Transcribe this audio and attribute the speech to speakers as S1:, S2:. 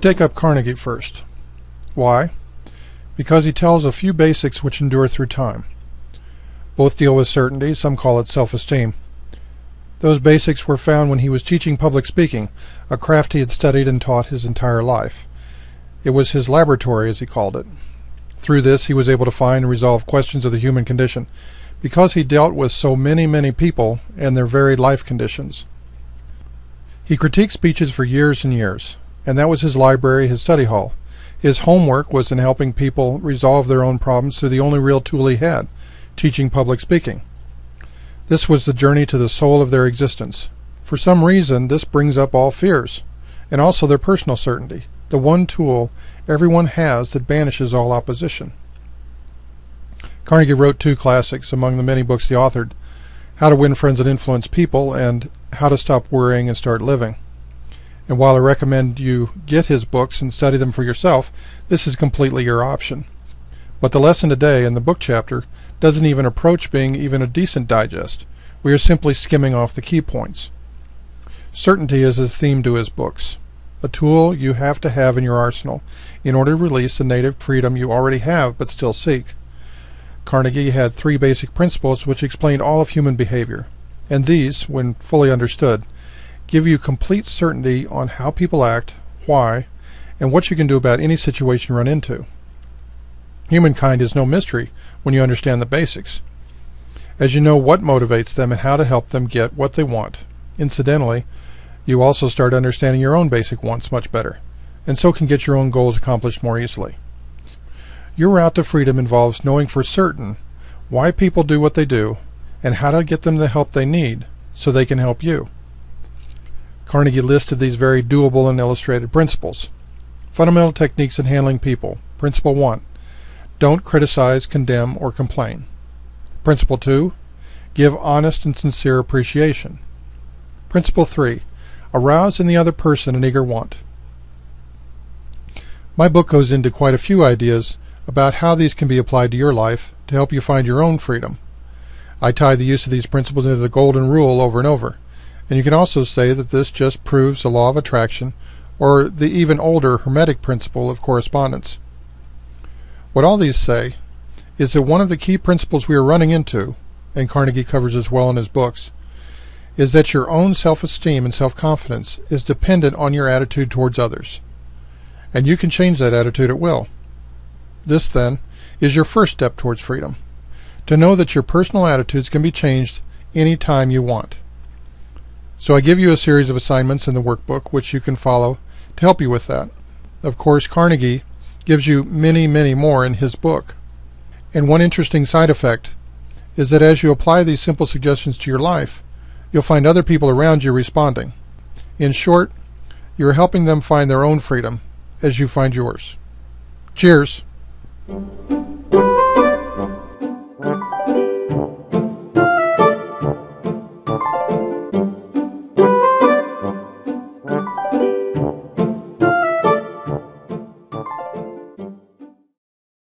S1: take up Carnegie first. Why? Because he tells a few basics which endure through time. Both deal with certainty, some call it self-esteem. Those basics were found when he was teaching public speaking, a craft he had studied and taught his entire life. It was his laboratory, as he called it. Through this he was able to find and resolve questions of the human condition, because he dealt with so many people and their varied life conditions. He critiqued speeches for years and years, and that was his library, his study hall. His homework was in helping people resolve their own problems through the only real tool he had, teaching public speaking. This was the journey to the soul of their existence. For some reason, this brings up all fears, and also their personal certainty, the one tool everyone has that banishes all opposition. Carnegie wrote two classics among the many books he authored: How to Win Friends and Influence People and How to Stop Worrying and Start Living. And while I recommend you get his books and study them for yourself, this is completely your option. But the lesson today in the book chapter doesn't even approach being even a decent digest. We are simply skimming off the key points. Certainty is his theme to his books, a tool you have to have in your arsenal in order to release the native freedom you already have but still seek. Carnegie had three basic principles which explained all of human behavior, and these, when fully understood, give you complete certainty on how people act, why, and what you can do about any situation you run into. Humankind is no mystery when you understand the basics, as you know what motivates them and how to help them get what they want. Incidentally, you also start understanding your own basic wants much better, and so can get your own goals accomplished more easily. Your route to freedom involves knowing for certain why people do what they do and how to get them the help they need so they can help you. Carnegie listed these very doable and illustrated principles. Fundamental techniques in handling people. Principle 1. Don't criticize, condemn, or complain. Principle 2. Give honest and sincere appreciation. Principle 3. Arouse in the other person an eager want. My book goes into quite a few ideas about how these can be applied to your life to help you find your own freedom. I tie the use of these principles into the golden rule over and over, and you can also say that this just proves the law of attraction or the even older Hermetic principle of correspondence. What all these say is that one of the key principles we are running into, and Carnegie covers as well in his books, is that your own self-esteem and self-confidence is dependent on your attitude towards others, and you can change that attitude at will. This, then, is your first step towards freedom, to know that your personal attitudes can be changed any time you want. So I give you a series of assignments in the workbook which you can follow to help you with that. Of course, Carnegie gives you many more in his book. And one interesting side effect is that as you apply these simple suggestions to your life, you'll find other people around you responding. In short, you're helping them find their own freedom as you find yours. Cheers!